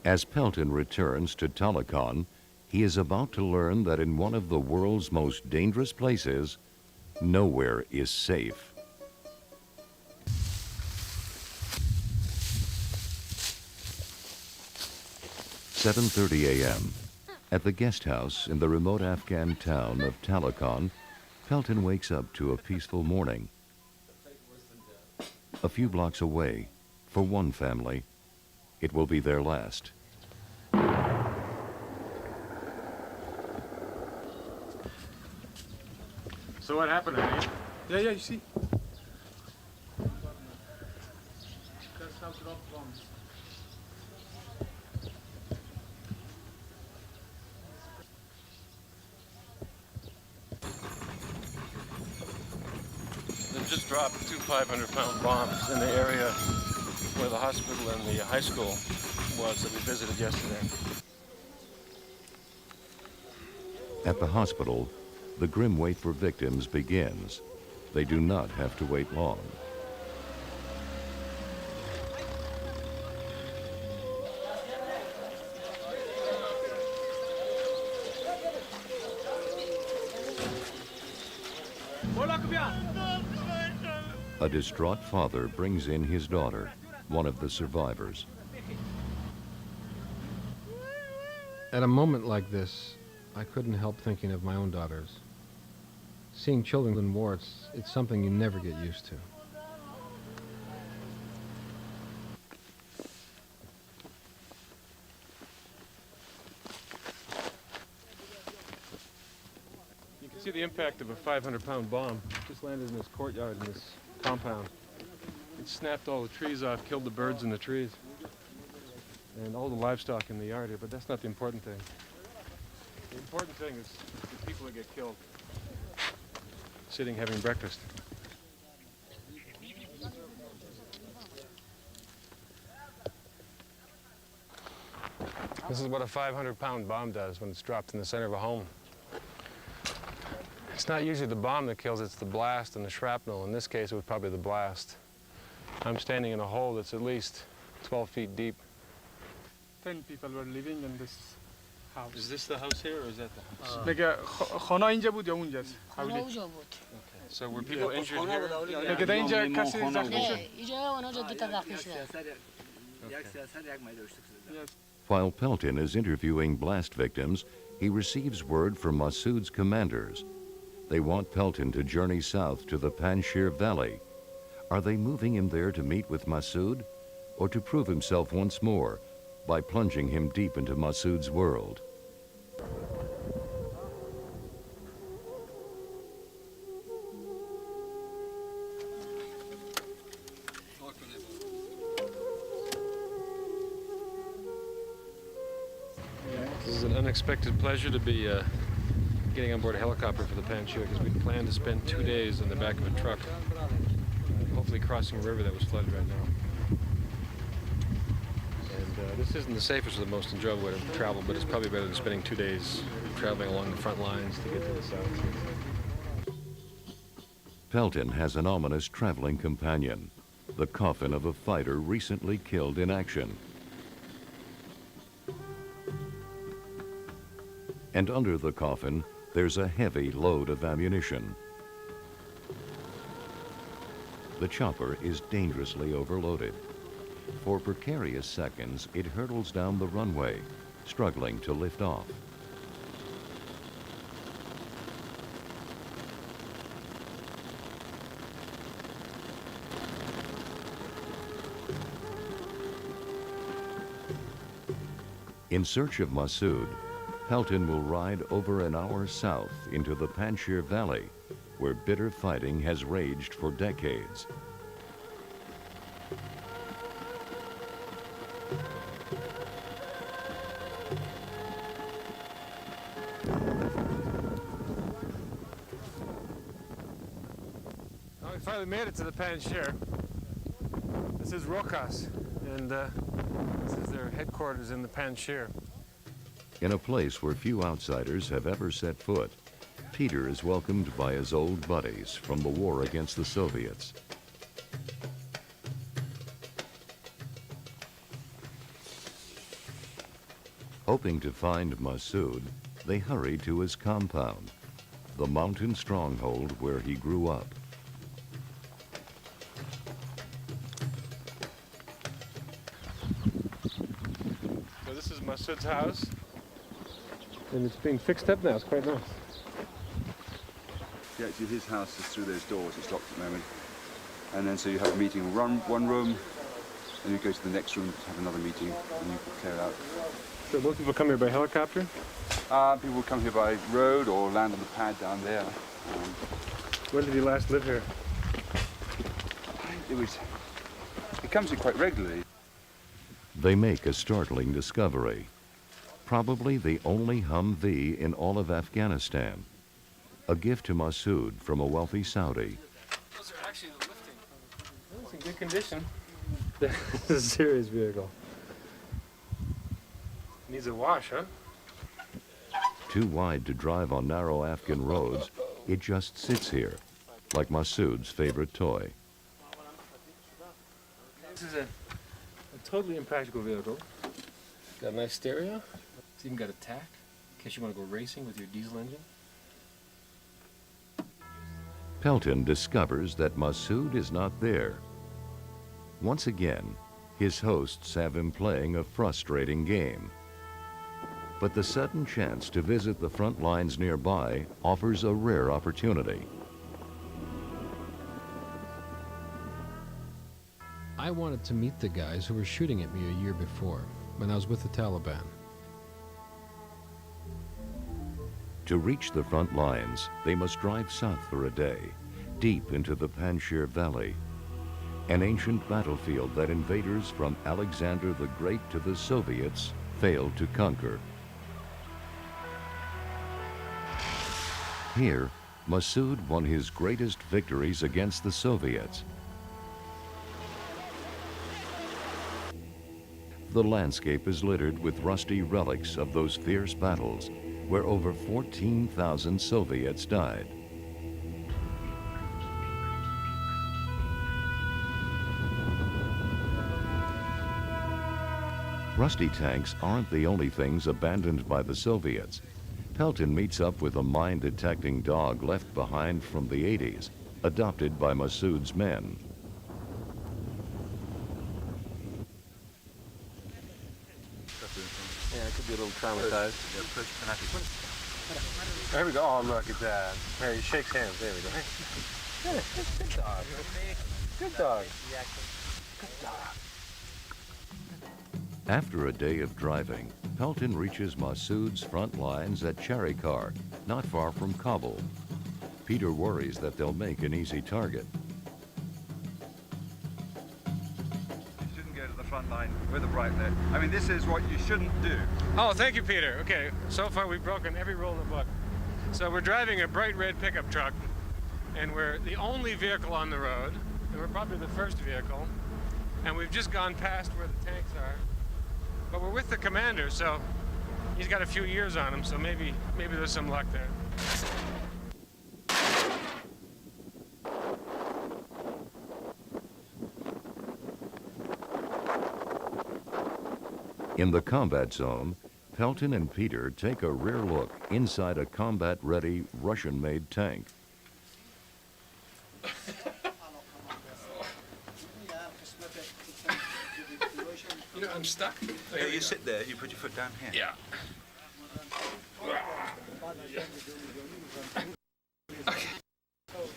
As Pelton returns to Talokan, he is about to learn that in one of the world's most dangerous places, nowhere is safe. "7:30 a.m. At the guest house in the remote Afghan town of Talokan, Pelton wakes up to a peaceful morning. A few blocks away, for one family, it will be their last. So what happened, Annie? Yeah, you see. That's how to drop bombs. They just dropped two 500-pound bombs in the area where the hospital and the high school was that we visited yesterday. At the hospital, the grim wait for victims begins. They do not have to wait long. A distraught father brings in his daughter, one of the survivors. At a moment like this, I couldn't help thinking of my own daughters. Seeing children in war, it's something you never get used to. You can see the impact of a 500-pound bomb. Just landed in this courtyard in this compound. It snapped all the trees off, killed the birds in the trees, and all the livestock in the yard here, but that's not the important thing. The important thing is the people that get killed, sitting having breakfast. This is what a 500-pound bomb does when it's dropped in the center of a home. It's not usually the bomb that kills, it's the blast and the shrapnel. In this case, it was probably the blast. I'm standing in a hole that's at least 12 feet deep. 10 people were living in this house. Is this the house here, or is that the house? مگه خانه اینجا بود یا اونجاست؟ خانه اونجا بود. So were people injured here? مگه در اینجا کسی زخمی شد؟ اینجا اونا دو تا زخمی شدن. While Pelton is interviewing blast victims, he receives word from Massoud's commanders. They want Pelton to journey south to the Panjsher Valley. Are they moving him there to meet with Massoud, or to prove himself once more by plunging him deep into Massoud's world? This is an unexpected pleasure to be getting on board a helicopter for the Panjsher, because we planned to spend 2 days on the back of a truck, hopefully crossing a river that was flooded right now. And this isn't the safest or the most enjoyable way to travel, but it's probably better than spending 2 days traveling along the front lines to get to the south. Pelton has an ominous traveling companion, the coffin of a fighter recently killed in action. And under the coffin, there's a heavy load of ammunition. The chopper is dangerously overloaded. For precarious seconds, it hurtles down the runway, struggling to lift off. In search of Massoud, Pelton will ride over an hour south into the Panjsher Valley, where bitter fighting has raged for decades. Well, we finally made it to the Panjsher. This is Rokas, and this is their headquarters in the Panjsher. In a place where few outsiders have ever set foot, Peter is welcomed by his old buddies from the war against the Soviets. Hoping to find Masood, they hurry to his compound, the mountain stronghold where he grew up. So this is Masood's house, and it's being fixed up now. It's quite nice. Yeah, actually his house is through those doors. It's locked at the moment. And then so you have a meeting in one room, and you go to the next room to have another meeting, and you clear out. So most people come here by helicopter? People will come here by road or land on the pad down there. When did you last live here? It comes here quite regularly. They make a startling discovery. Probably the only Humvee in all of Afghanistan. A gift to Masood from a wealthy Saudi. Those are actually the lifting. It's in good condition. This is a serious vehicle. Needs a wash, huh? Too wide to drive on narrow Afghan roads, it just sits here, like Masood's favorite toy. This is a totally impractical vehicle. Got a nice stereo. It's even got a tack, in case you want to go racing with your diesel engine. Pelton discovers that Masood is not there. Once again, his hosts have him playing a frustrating game. But the sudden chance to visit the front lines nearby offers a rare opportunity. I wanted to meet the guys who were shooting at me a year before, when I was with the Taliban. To reach the front lines, they must drive south for a day, deep into the Panjsher Valley, an ancient battlefield that invaders from Alexander the Great to the Soviets failed to conquer. Here, Masood won his greatest victories against the Soviets. The landscape is littered with rusty relics of those fierce battles, where over 14,000 Soviets died. Rusty tanks aren't the only things abandoned by the Soviets. Pelton meets up with a mine-detecting dog left behind from the 80s, adopted by Masood's men. Yeah, it could be a little traumatized. There we go. Oh, look at that. There, he shakes hands. There we go. Hey. Good dog. Good dog. Good dog. After a day of driving, Pelton reaches Masood's front lines at Charikar, not far from Kabul. Peter worries that they'll make an easy target. You shouldn't go to the front line with a bright lit. I mean, this is what you shouldn't do. Oh, thank you, Peter. Okay, so far we've broken every rule in the book. So we're driving a bright red pickup truck, and we're the only vehicle on the road, and we're probably the first vehicle, and we've just gone past where the tanks are. But we're with the commander, so he's got a few years on him, so maybe there's some luck there. In the combat zone, Pelton and Peter take a rear look inside a combat-ready Russian-made tank. You know, I'm stuck. Hey, you sit there, you put your foot down here. Yeah.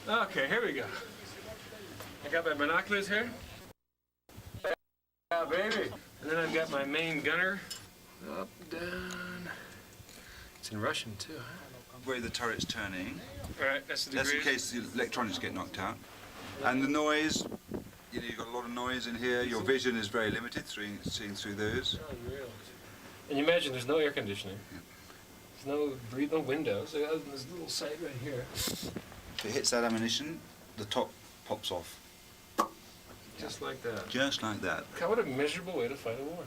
Okay, here we go. I got my binoculars here. Yeah, baby. And then I've got my main gunner. Up, down. It's in Russian, too, huh? Where the turret's turning. All right, that's the That's in degrees. case the electronics get knocked out. And the noise, you know, you've got a lot of noise in here. Your vision is very limited, seeing through those. Unreal. And you imagine there's no air conditioning. There's no windows. Other than this little site right here. If it hits that ammunition, the top pops off. Just like that. Just like that. God, what a miserable way to fight a war.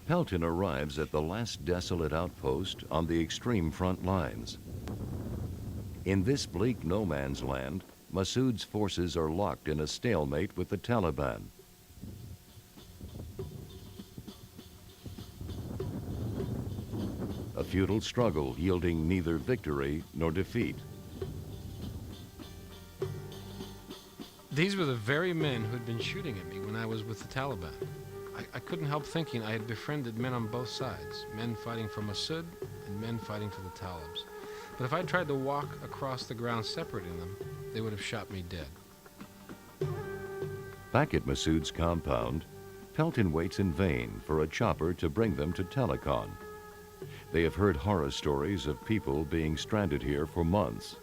Pelton arrives at the last desolate outpost on the extreme front lines. In this bleak no man's land, Masood's forces are locked in a stalemate with the Taliban. A futile struggle yielding neither victory nor defeat. These were the very men who had been shooting at me when I was with the Taliban. I couldn't help thinking I had befriended men on both sides, men fighting for Masood and men fighting for the Talibs. But if I'd tried to walk across the ground separating them, they would have shot me dead. Back at Masood's compound, Pelton waits in vain for a chopper to bring them to Telecon. They have heard horror stories of people being stranded here for months.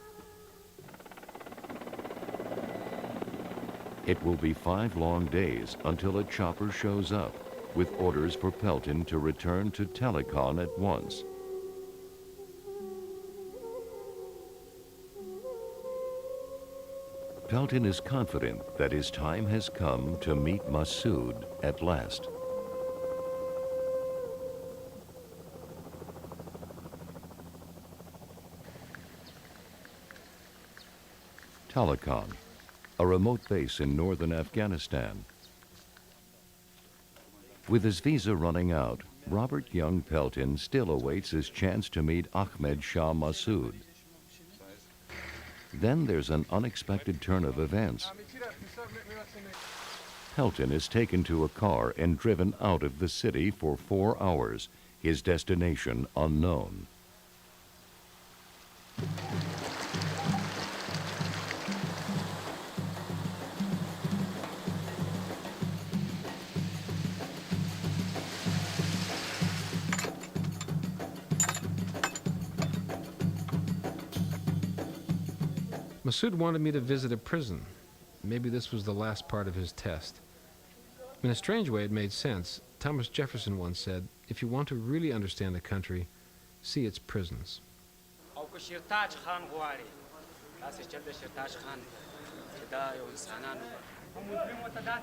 It will be 5 long days until a chopper shows up with orders for Pelton to return to Telecon at once. Pelton is confident that his time has come to meet Masood at last. Telecon, a remote base in northern Afghanistan. With his visa running out, Robert Young Pelton still awaits his chance to meet Ahmed Shah Masood. Then there's an unexpected turn of events. Pelton is taken to a car and driven out of the city for 4 hours, his destination unknown. Masood wanted me to visit a prison. Maybe this was the last part of his test. In a strange way, it made sense. Thomas Jefferson once said, if you want to really understand a country, see its prisons.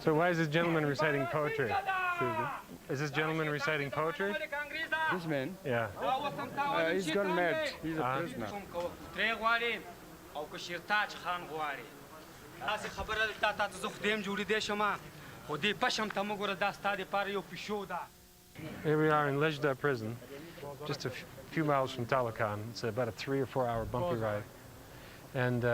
So why is this gentleman reciting poetry? Is this gentleman reciting poetry? This man, Yeah. he's gone mad. He's a prisoner. Here we are in Lejda prison, just a few miles from Telecon. It's about a 3 or 4 hour bumpy ride. And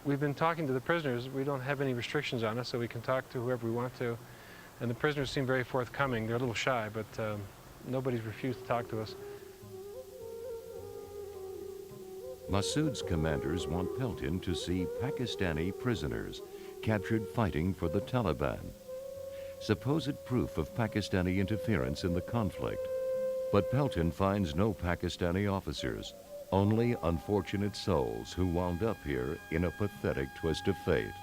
we've been talking to the prisoners. We don't have any restrictions on us, so we can talk to whoever we want to. And the prisoners seem very forthcoming. They're a little shy, but nobody's refused to talk to us. Masood's commanders want Pelton to see Pakistani prisoners captured fighting for the Taliban. Supposed proof of Pakistani interference in the conflict. But Pelton finds no Pakistani officers, only unfortunate souls who wound up here in a pathetic twist of fate.